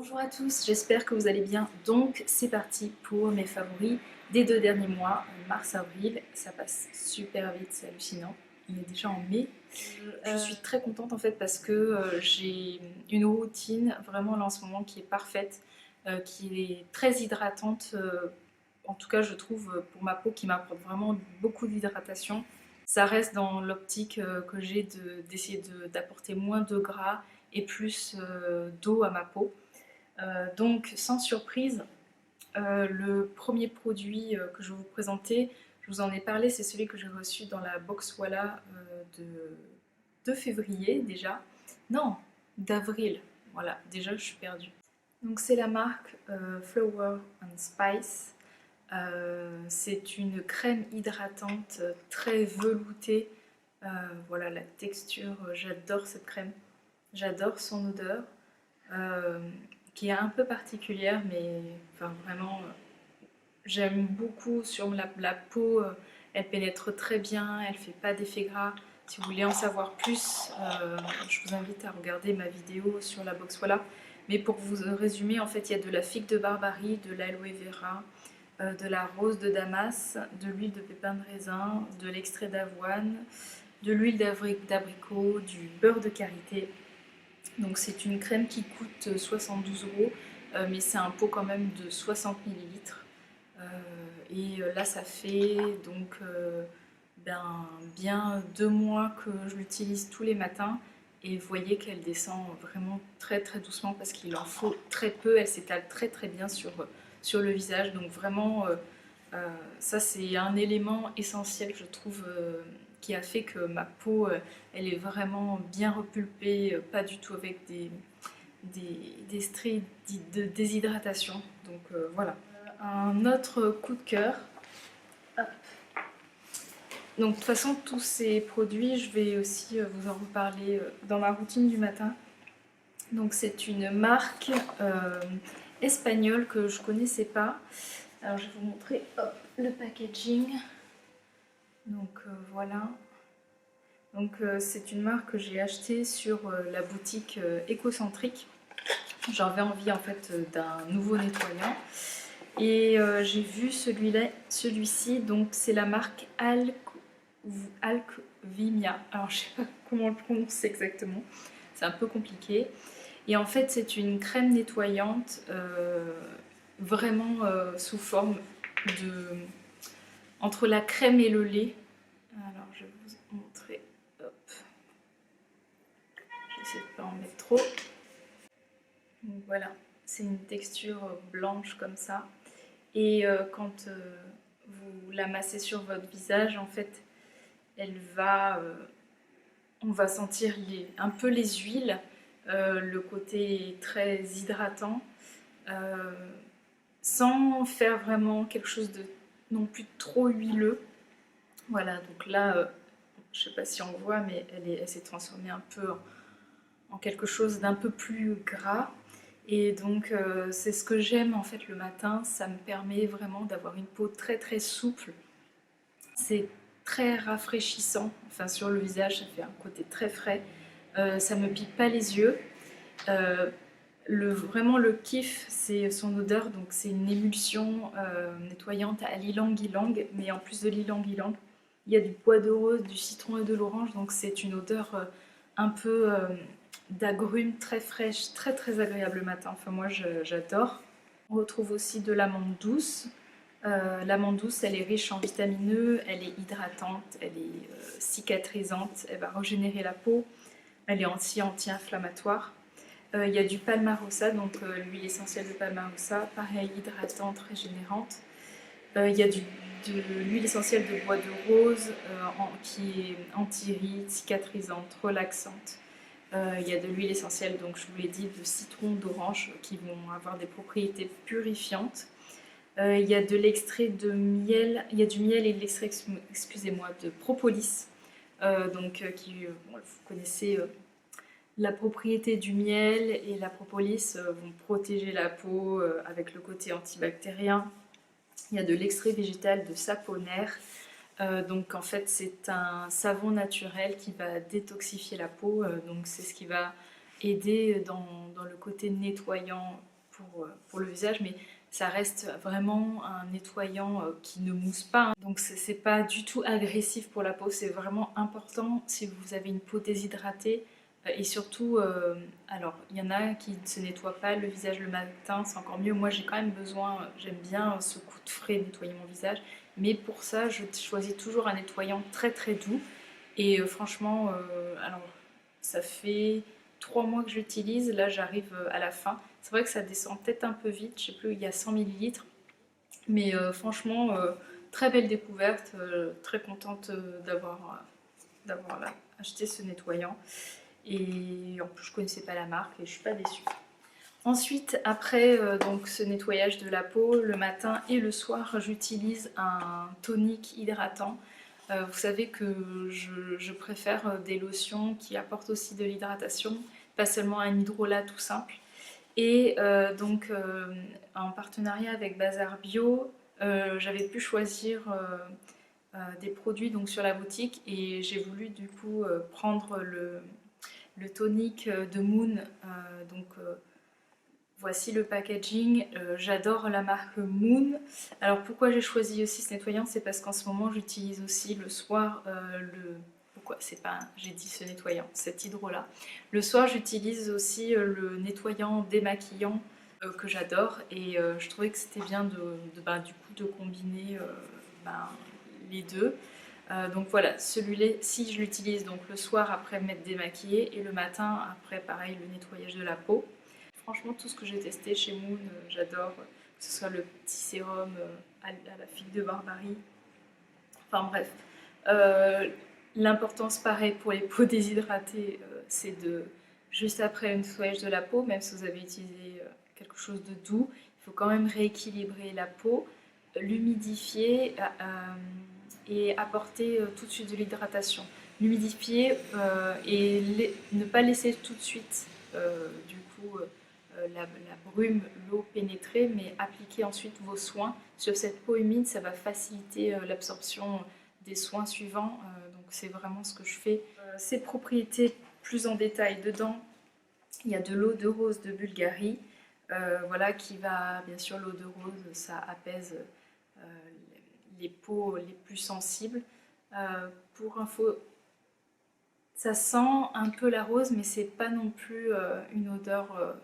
Bonjour à tous, j'espère que vous allez bien. Donc c'est parti pour mes favoris des 2 derniers mois, mars-avril. Ça passe super vite, c'est hallucinant. On est déjà en mai. Je suis très contente en fait parce que j'ai une routine vraiment là en ce moment qui est parfaite, qui est très hydratante. En tout cas je trouve pour ma peau qui m'apporte vraiment beaucoup d'hydratation. Ça reste dans l'optique que j'ai d'essayer d'apporter moins de gras et plus d'eau à ma peau. Donc sans surprise, le premier produit que je vais vous présenter, je vous en ai parlé, c'est celui que j'ai reçu dans la box Walla de février déjà. Non, d'avril. Voilà, déjà je suis perdue. Donc c'est la marque Flower and Spice. C'est une crème hydratante très veloutée. Voilà la texture, j'adore cette crème. J'adore son odeur. Euh, qui est un peu particulière, mais enfin vraiment, j'aime beaucoup sur la peau. Elle pénètre très bien, elle fait pas d'effet gras. Si vous voulez en savoir plus, je vous invite à regarder ma vidéo sur la box Voilà. Mais pour vous résumer, en fait, il y a de la figue de Barbarie, de l'aloe vera, de la rose de Damas, de l'huile de pépin de raisin, de l'extrait d'avoine, de l'huile d'abricot, du beurre de karité. Donc c'est une crème qui coûte 72 euros, mais c'est un pot quand même de 60 millilitres. Et là ça fait donc bien 2 mois que je l'utilise tous les matins. Et vous voyez qu'elle descend vraiment très très doucement parce qu'il en faut très peu. Elle s'étale très très bien sur le visage. Donc vraiment, ça c'est un élément essentiel je trouve qui a fait que ma peau elle est vraiment bien repulpée, pas du tout avec des stries de déshydratation. Donc voilà. Un autre coup de cœur. Hop. Donc de toute façon tous ces produits je vais aussi vous en reparler dans ma routine du matin. Donc c'est une marque espagnole que je connaissais pas. Alors je vais vous montrer hop, le packaging. Donc voilà. Donc c'est une marque que j'ai achetée sur la boutique Écocentrique. J'avais envie en fait d'un nouveau nettoyant. Et j'ai vu celui-ci, donc c'est la marque Alcvimia. Alors je sais pas comment le prononcer exactement, c'est un peu compliqué. Et en fait c'est une crème nettoyante vraiment sous forme de... entre la crème et le lait. Alors je vais vous montrer. Hop. J'essaie de pas en mettre trop. Donc voilà, c'est une texture blanche comme ça. Et quand vous la massez sur votre visage, en fait, elle va, on va sentir un peu les huiles, le côté très hydratant, euh, sans faire vraiment quelque chose de non plus trop huileux. Voilà, donc là, je ne sais pas si on voit, mais elle s'est transformée un peu en quelque chose d'un peu plus gras. Et donc c'est ce que j'aime en fait le matin, ça me permet vraiment d'avoir une peau très très souple. C'est très rafraîchissant, enfin sur le visage ça fait un côté très frais. Ça me pique pas les yeux. Euh, vraiment le kiff c'est son odeur, donc c'est une émulsion nettoyante à l'ylang-ylang, mais en plus de l'ylang-ylang, il y a du bois de rose, du citron et de l'orange, donc c'est une odeur un peu d'agrumes très fraîche, très très agréable le matin. Enfin moi j'adore. On retrouve aussi de l'amande douce. L'amande douce, elle est riche en vitamine E, elle est hydratante, elle est cicatrisante, elle va régénérer la peau, elle est anti-inflammatoire. Il y a du palmarosa, donc l'huile essentielle de palmarosa, pareil, hydratante, régénérante. Il y a de l'huile essentielle de bois de rose qui est anti-rides, cicatrisante, relaxante. Il y a de l'huile essentielle, donc je vous l'ai dit, de citron, d'orange, qui vont avoir des propriétés purifiantes. Il y a de l'extrait de miel, il y a du miel et de l'extrait, excusez-moi, de propolis. Bon, vous connaissez la propriété du miel et la propolis vont protéger la peau avec le côté antibactérien. Il y a de l'extrait végétal de saponaire. Donc en fait c'est un savon naturel qui va détoxifier la peau. Donc c'est ce qui va aider dans le côté nettoyant pour le visage, mais ça reste vraiment un nettoyant qui ne mousse pas, hein. Donc c'est pas du tout agressif pour la peau, c'est vraiment important si vous avez une peau déshydratée. Et surtout, alors il y en a qui ne se nettoient pas le visage le matin, c'est encore mieux. Moi j'ai quand même besoin, j'aime bien ce coup de frais nettoyer mon visage, mais pour ça je choisis toujours un nettoyant très très doux. Et franchement, alors ça fait 3 mois que j'utilise, là j'arrive à la fin. C'est vrai que ça descend peut-être un peu vite, je sais plus, il y a 100 millilitres. Mais franchement, très belle découverte, très contente d'avoir acheté ce nettoyant. Et en plus je connaissais pas la marque et je suis pas déçue. Ensuite, après donc ce nettoyage de la peau, le matin et le soir, j'utilise un tonique hydratant. Vous savez que je préfère des lotions qui apportent aussi de l'hydratation, pas seulement un hydrolat tout simple. Et donc en partenariat avec Bazar Bio, j'avais pu choisir des produits donc, sur la boutique et j'ai voulu du coup prendre le tonique de Moon. Donc voici le packaging. J'adore la marque Moon. Alors pourquoi j'ai choisi aussi ce nettoyant, c'est parce qu'en ce moment j'utilise aussi le soir le... Pourquoi c'est pas, j'ai dit ce nettoyant, cet hydrolat. Le soir j'utilise aussi le nettoyant démaquillant que j'adore et je trouvais que c'était bien du coup de combiner ben, les deux. Donc voilà, celui-ci je l'utilise donc le soir après m'être démaquillée et le matin après pareil le nettoyage de la peau. Franchement tout ce que j'ai testé chez Moon j'adore, que ce soit le petit sérum à la figue de Barbarie. Enfin bref, l'importance pareil pour les peaux déshydratées c'est de juste après le nettoyage de la peau, même si vous avez utilisé quelque chose de doux, il faut quand même rééquilibrer la peau, l'humidifier et apporter tout de suite de l'hydratation. L'humidifier et ne pas laisser tout de suite du coup la brume, l'eau pénétrer, mais appliquer ensuite vos soins sur cette peau humide, ça va faciliter l'absorption des soins suivants. Donc c'est vraiment ce que je fais. Ces propriétés plus en détail dedans, il y a de l'eau de rose de Bulgarie, voilà qui va, bien sûr l'eau de rose, ça apaise les peaux les plus sensibles. Pour info, ça sent un peu la rose, mais c'est pas non plus une odeur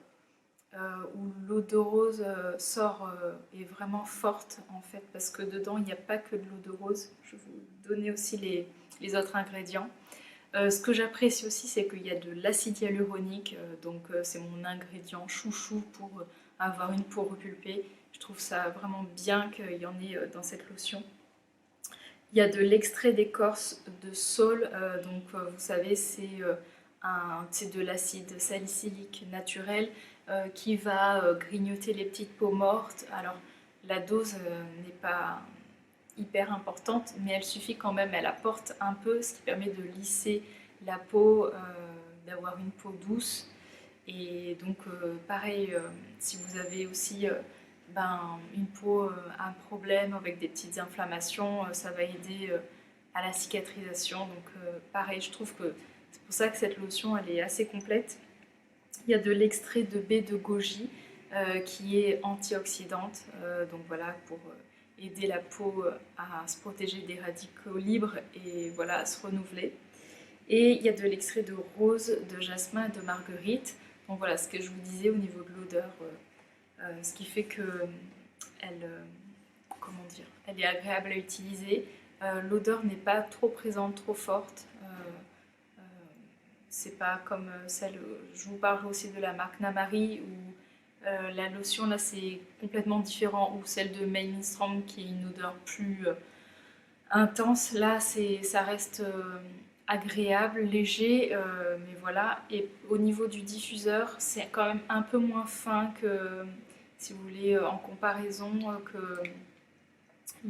où l'eau de rose sort est vraiment forte en fait, parce que dedans il n'y a pas que de l'eau de rose. Je vais vous donner aussi les autres ingrédients. Ce que j'apprécie aussi, c'est qu'il y a de l'acide hyaluronique, donc c'est mon ingrédient chouchou pour avoir une peau repulpée. Je trouve ça vraiment bien qu'il y en ait dans cette lotion. Il y a de l'extrait d'écorce de saule, donc vous savez, c'est de l'acide salicylique naturel qui va grignoter les petites peaux mortes. Alors la dose n'est pas hyper importante, mais elle suffit quand même, elle apporte un peu, ce qui permet de lisser la peau, d'avoir une peau douce. Et donc pareil, si vous avez aussi une peau, un problème avec des petites inflammations, ça va aider à la cicatrisation. Donc pareil, je trouve que c'est pour ça que cette lotion elle est assez complète. Il y a de l'extrait de baie de goji qui est antioxydante, donc voilà pour aider la peau à se protéger des radicaux libres et voilà à se renouveler. Et il y a de l'extrait de rose, de jasmin et de marguerite. Donc voilà ce que je vous disais au niveau de l'odeur, ce qui fait que elle, comment dire, elle est agréable à utiliser. L'odeur n'est pas trop présente, trop forte. C'est pas comme celle, je vous parle aussi de la marque Namari où la lotion là c'est complètement différent, ou celle de May Lindstrom qui est une odeur plus intense. Là ça reste agréable, léger, mais voilà. Et au niveau du diffuseur, c'est quand même un peu moins fin que, si vous voulez, en comparaison que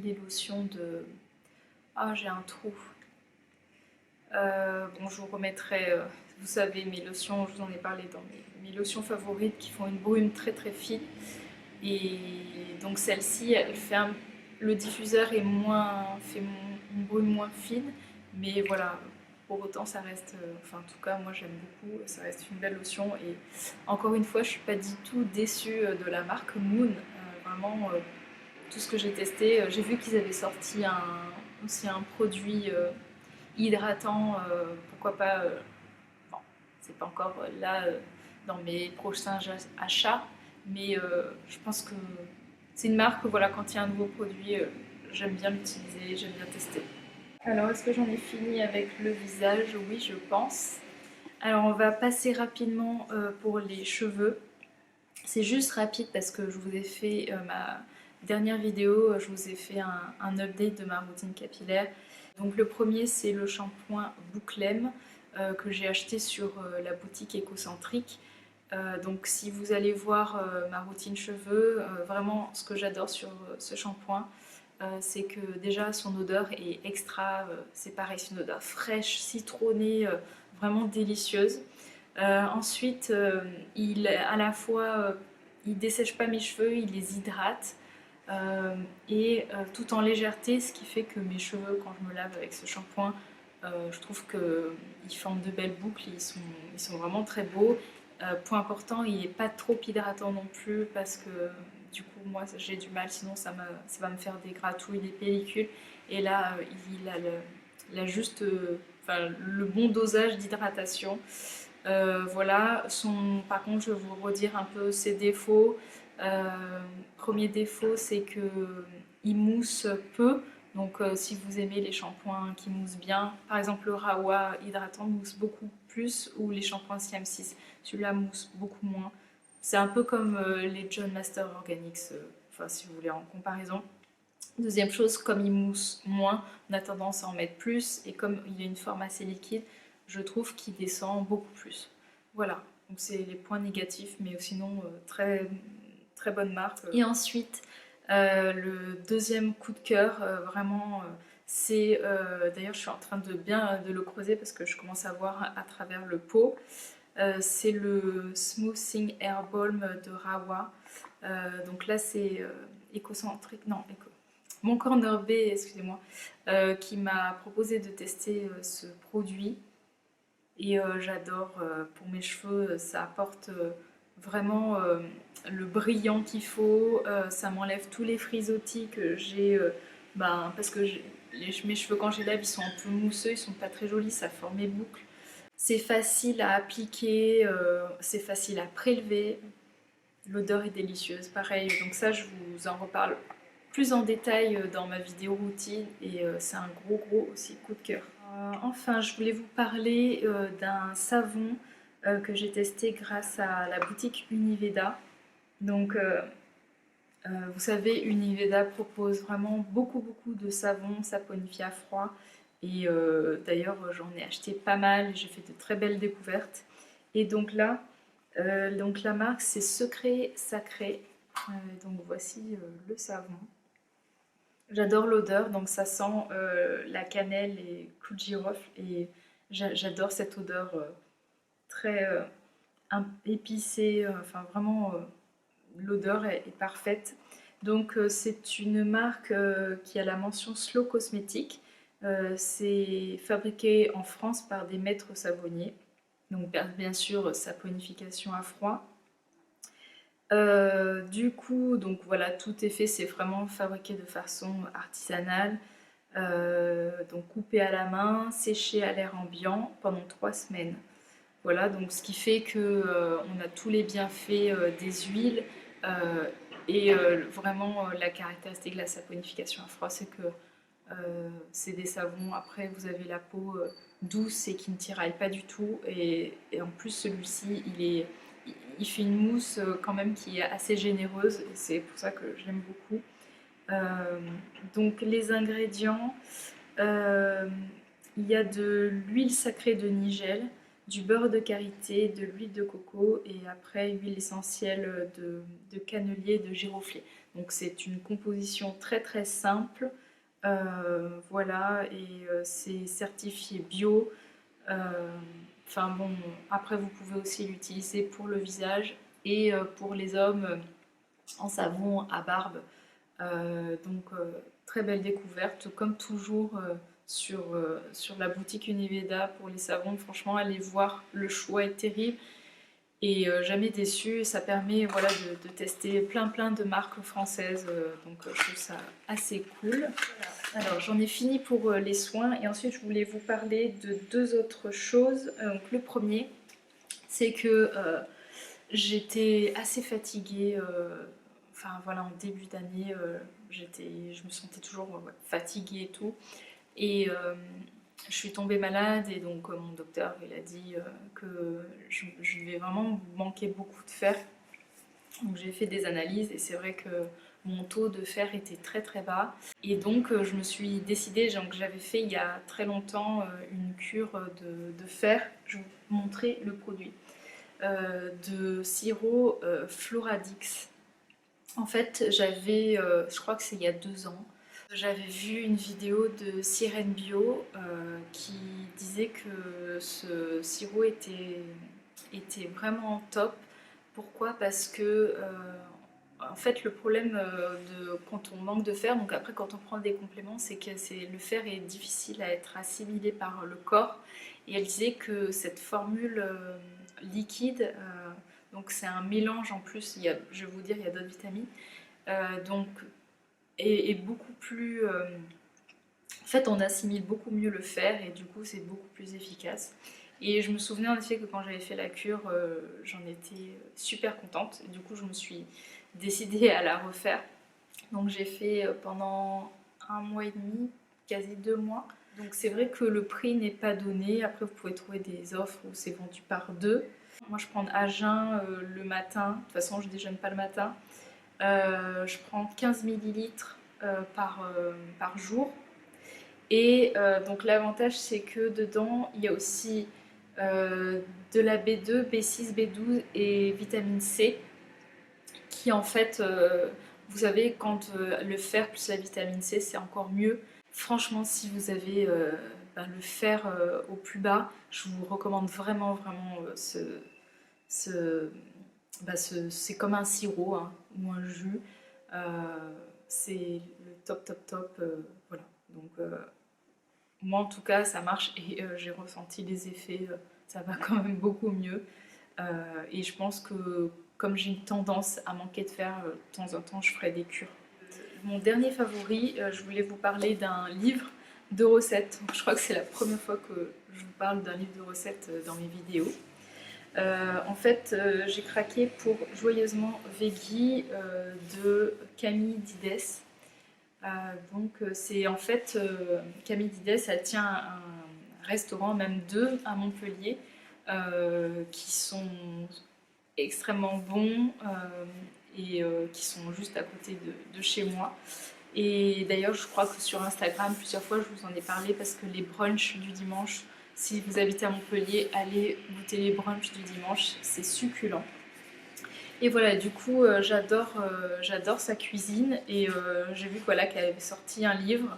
les lotions de... Ah, j'ai un trou. Bon, je vous remettrai, vous savez, mes lotions, je vous en ai parlé dans mes lotions favorites qui font une brume très très fine. Et donc celle-ci, elle fait le diffuseur est moins, fait une brume moins fine, mais voilà, pour autant ça reste, enfin en tout cas moi j'aime beaucoup, ça reste une belle lotion et encore une fois je suis pas du tout déçue de la marque Moon. Vraiment tout ce que j'ai testé, j'ai vu qu'ils avaient sorti aussi un produit hydratant, pourquoi pas, bon c'est pas encore là dans mes prochains achats, mais je pense que c'est une marque, voilà, quand il y a un nouveau produit, j'aime bien l'utiliser, j'aime bien tester. Alors, est-ce que j'en ai fini avec le visage? Oui, je pense. Alors, on va passer rapidement pour les cheveux. C'est juste rapide parce que je vous ai fait ma dernière vidéo, je vous ai fait un update de ma routine capillaire. Donc le premier, c'est le shampoing Bouclem que j'ai acheté sur la boutique Écocentrique. Donc si vous allez voir ma routine cheveux, vraiment ce que j'adore sur ce shampoing, c'est que déjà son odeur est extra, c'est pareil, c'est une odeur fraîche, citronnée, vraiment délicieuse. Ensuite, il à la fois, il dessèche pas mes cheveux, il les hydrate. Et tout en légèreté, ce qui fait que mes cheveux, quand je me lave avec ce shampoing, je trouve qu'ils forment de belles boucles, ils sont vraiment très beaux. Point important, il n'est pas trop hydratant non plus parce que du coup moi j'ai du mal, sinon ça va me faire des gratouilles, des pellicules. Et là il a juste, enfin, le bon dosage d'hydratation. Voilà, par contre je vais vous redire un peu ses défauts. Euh, Premier défaut, c'est que il mousse peu. Donc si vous aimez les shampoings qui moussent bien, par exemple le Rawa hydratant mousse beaucoup plus, ou les shampoings CM6, celui-là mousse beaucoup moins. C'est un peu comme les John Master Organics, enfin si vous voulez en comparaison. Deuxième chose, comme il mousse moins, on a tendance à en mettre plus, et comme il a une forme assez liquide, je trouve qu'il descend beaucoup plus. Voilà, donc c'est les points négatifs, mais sinon très, très bonne marque. Et ensuite, le deuxième coup de cœur, vraiment, c'est, d'ailleurs je suis en train de bien de le creuser parce que je commence à voir à travers le pot, c'est le Smoothing Air Balm de Rawa. Donc là c'est écocentrique, non, mon corner B, excusez-moi, qui m'a proposé de tester ce produit. Et j'adore, pour mes cheveux, ça apporte vraiment le brillant qu'il faut, ça m'enlève tous les frisottis que j'ai, parce que mes cheveux quand je les lave ils sont un peu mousseux, ils sont pas très jolis, ça forme mes boucles. C'est facile à appliquer, c'est facile à prélever, l'odeur est délicieuse, pareil, donc ça je vous en reparle plus en détail dans ma vidéo routine et c'est un gros aussi coup de cœur. Enfin, je voulais vous parler d'un savon que j'ai testé grâce à la boutique Univeda. Donc, vous savez, Univeda propose vraiment beaucoup de savons saponifiés à froid. Et d'ailleurs, j'en ai acheté pas mal, j'ai fait de très belles découvertes. Et donc là, donc la marque c'est Secret Sacré. Donc voici le savon. J'adore l'odeur, donc ça sent la cannelle et clou de girofle et j'adore cette odeur très épicée, enfin vraiment l'odeur est parfaite. Donc c'est une marque qui a la mention Slow Cosmétique. C'est fabriqué en France par des maîtres savonniers, donc bien sûr saponification à froid. Du coup, donc voilà, tout est fait, c'est vraiment fabriqué de façon artisanale. Donc coupé à la main, séché à l'air ambiant pendant 3 semaines. Voilà, donc ce qui fait que on a tous les bienfaits des huiles et vraiment la caractéristique de la saponification à froid, c'est que c'est des savons. Après, vous avez la peau douce et qui ne tiraille pas du tout, et en plus celui-ci, il fait une mousse quand même qui est assez généreuse, et c'est pour ça que je l'aime beaucoup. Euh, donc les ingrédients, euh, il y a de l'huile sacrée de Nigel, du beurre de karité, de l'huile de coco et après huile essentielle de cannelier, de giroflée. Donc c'est une composition très simple. Voilà, et c'est certifié bio. Euh, Enfin bon, après vous pouvez aussi l'utiliser pour le visage et pour les hommes en savon à barbe. Donc très belle découverte, comme toujours sur la boutique Univeda pour les savons. Franchement, allez voir, le choix est terrible et jamais déçu. Ça permet voilà, de tester plein de marques françaises, donc je trouve ça assez cool. Voilà. Alors j'en ai fini pour les soins et ensuite je voulais vous parler de deux autres choses. Donc le premier, c'est que j'étais assez fatiguée, enfin voilà, en début d'année, je me sentais toujours fatiguée et tout. Et je suis tombée malade et donc mon docteur il a dit que je vais vraiment manquer beaucoup de fer. Donc j'ai fait des analyses et c'est vrai que mon taux de fer était très bas. Et donc je me suis décidée, donc j'avais fait il y a très longtemps une cure de fer. Je vais vous montrer le produit. De sirop Floradix. En fait, je crois que c'est il y a 2 ans, j'avais vu une vidéo de Sirène Bio qui disait que ce sirop était vraiment top. Pourquoi? Parce que en fait le problème quand on manque de fer, donc après quand on prend des compléments, c'est que le fer est difficile à être assimilé par le corps. Et elle disait que cette formule liquide, donc c'est un mélange en plus, je vais vous dire, il y a d'autres vitamines, donc est beaucoup plus... en fait, on assimile beaucoup mieux le fer et du coup, c'est beaucoup plus efficace. Et je me souvenais en effet que quand j'avais fait la cure, j'en étais super contente. Et du coup, je me suis décidée à la refaire. Donc j'ai fait pendant 1 mois et demi, quasi 2 mois. Donc c'est vrai que le prix n'est pas donné. Après, vous pouvez trouver des offres où c'est vendu par deux. Moi, je prends à jeun le matin. De toute façon, je déjeune pas le matin. Je prends 15 millilitres par jour. Et donc l'avantage c'est que dedans il y a aussi de la B2, B6, B12 et vitamine C qui en fait, vous savez quand le fer plus la vitamine C c'est encore mieux. Franchement si vous avez le fer au plus bas, je vous recommande vraiment ce, c'est comme un sirop hein, ou un jus. C'est le top, voilà. Donc moi en tout cas ça marche et j'ai ressenti les effets, ça va quand même beaucoup mieux. Et je pense que comme j'ai une tendance à manquer de fer, de temps en temps je ferai des cures. Mon dernier favori, je voulais vous parler d'un livre de recettes. Je crois que c'est la première fois que je vous parle d'un livre de recettes dans mes vidéos. En fait, j'ai craqué pour Joyeusement Veggie de Camille Dides. Donc c'est en fait Camille Dides, elle tient un restaurant, même deux à Montpellier, qui sont extrêmement bons et qui sont juste à côté de chez moi. Et d'ailleurs je crois que sur Instagram plusieurs fois je vous en ai parlé parce que les brunchs du dimanche, si vous habitez à Montpellier, allez goûter les brunchs du dimanche, c'est succulent. Et voilà, du coup, j'adore sa cuisine et j'ai vu voilà, qu'elle avait sorti un livre.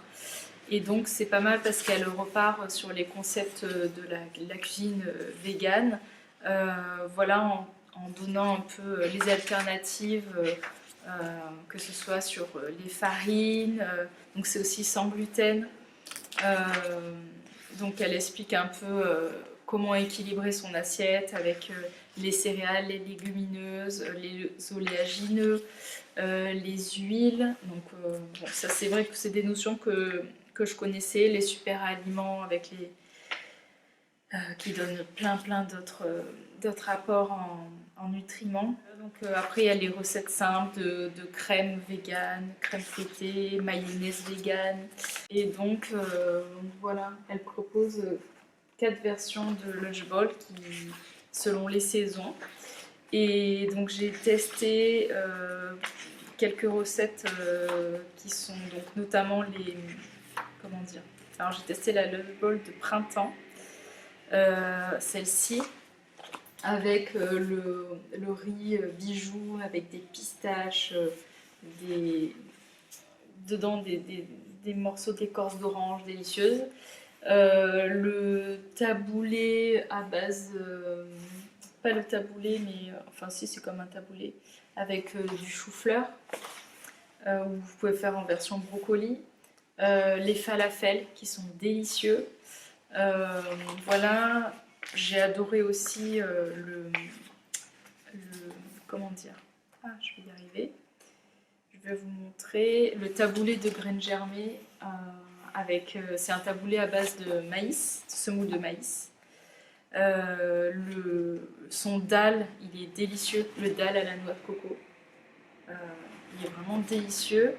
Et donc, c'est pas mal parce qu'elle repart sur les concepts de la cuisine végane. Voilà, en donnant un peu les alternatives, que ce soit sur les farines. Donc, c'est aussi sans gluten. Euh, donc, elle explique un peu comment équilibrer son assiette avec les céréales, les légumineuses, les oléagineux, les huiles. Donc bon, ça c'est vrai que c'est des notions que je connaissais, les super aliments avec qui donnent plein d'autres apports en nutriments. Donc après il y a les recettes simples de crème végane, crème fouettée, mayonnaise végane. Et donc voilà, elle propose 4 versions de Lunchball selon les saisons. Et donc j'ai testé quelques recettes qui sont donc notamment les... Comment dire? Alors j'ai testé la Lunchball de printemps, celle-ci, avec le riz bijou, avec des pistaches, dedans des morceaux d'écorce d'orange délicieuses. Le taboulé à base, pas le taboulé, mais enfin si c'est comme un taboulé, avec du chou-fleur, ou vous pouvez faire en version brocoli. les falafels qui sont délicieux. Voilà, j'ai adoré aussi comment dire, je vais y arriver. Je vais vous montrer le taboulé de graines germées c'est un taboulé à base de maïs, semoule de maïs. Son dalle, il est délicieux, le dalle à la noix de coco. Il est vraiment délicieux.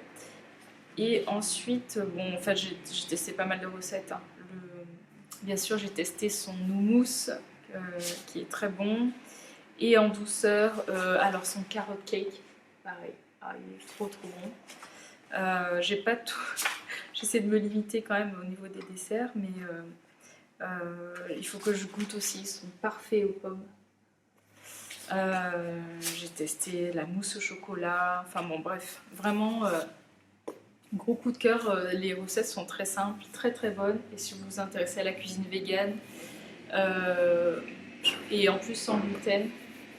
Et ensuite, bon, en fait, j'ai testé pas mal de recettes. Hein. Bien sûr, j'ai testé son houmous, qui est très bon. Et en douceur, alors son carrot cake, pareil, il est trop bon. J'ai pas tout. J'essaie de me limiter quand même au niveau des desserts, mais il faut que je goûte aussi. Ils sont parfaits aux pommes. J'ai testé la mousse au chocolat. Enfin bon, bref, vraiment gros coup de cœur. Les recettes sont très simples, très très bonnes. Et si vous vous intéressez à la cuisine végane, et en plus sans gluten,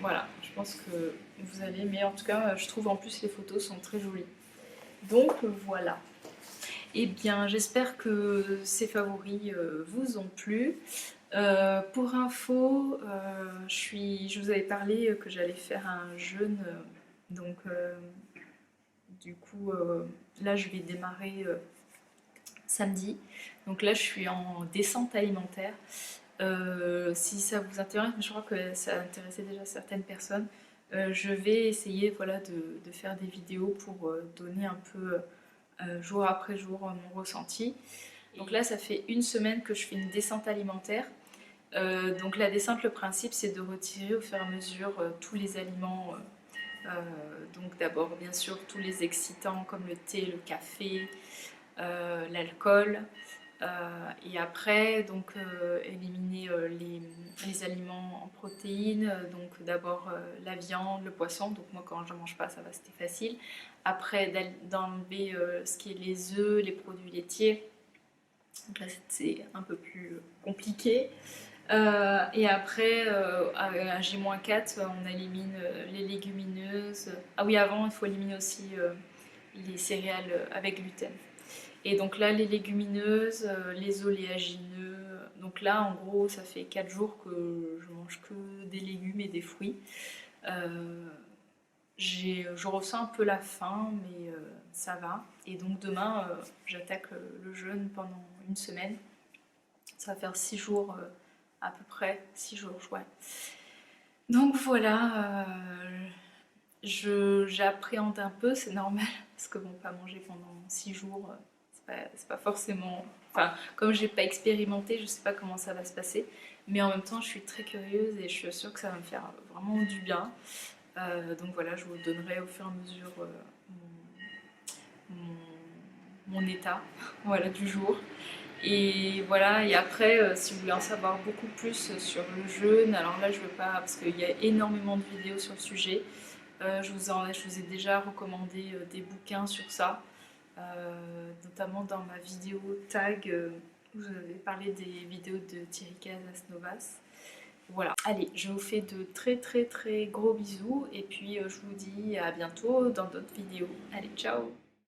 voilà, je pense que vous allez. Mais en tout cas, je trouve en plus les photos sont très jolies. Donc voilà. Eh bien, j'espère que ces favoris vous ont plu. Pour info, je vous avais parlé que j'allais faire un jeûne. Donc, du coup, là, je vais démarrer samedi. Donc là, je suis en descente alimentaire. Si ça vous intéresse, mais je crois que ça intéressait déjà certaines personnes, je vais essayer voilà, de faire des vidéos pour donner un peu jour après jour mon ressenti. Donc là, ça fait une semaine que je fais une descente alimentaire. Donc la descente, le principe, c'est de retirer au fur et à mesure tous les aliments. Donc d'abord, bien sûr, tous les excitants comme le thé, le café, l'alcool. Et après, donc éliminer les aliments en protéines. Donc d'abord la viande, le poisson. Donc moi, quand je ne mange pas, ça va, c'était facile. Après, d'enlever ce qui est les œufs, les produits laitiers. Donc là, c'est un peu plus compliqué. Et après, à J-4, on élimine les légumineuses. Ah oui, avant, il faut éliminer aussi les céréales avec gluten. Et donc là, les légumineuses, les oléagineux. Donc là, en gros, ça fait 4 jours que je mange que des légumes et des fruits. Je ressens un peu la faim, mais ça va. Et donc demain, j'attaque le jeûne pendant une semaine. Ça va faire 6 jours à peu près, 6 jours, ouais. Donc voilà, j'appréhende un peu, c'est normal, parce que bon, pas manger pendant 6 jours, c'est pas forcément... Enfin, comme j'ai pas expérimenté, je sais pas comment ça va se passer, mais en même temps, je suis très curieuse et je suis sûre que ça va me faire vraiment du bien. Donc voilà, je vous donnerai au fur et à mesure mon état voilà, du jour. Et voilà, et après, si vous voulez en savoir beaucoup plus sur le jeûne, alors là je veux pas, parce qu'il y a énormément de vidéos sur le sujet. Je vous ai déjà recommandé des bouquins sur ça, notamment dans ma vidéo tag où je vous avais parlé des vidéos de Thierry Casasnovas. Voilà, allez, je vous fais de très très très gros bisous et puis je vous dis à bientôt dans d'autres vidéos. Allez, ciao!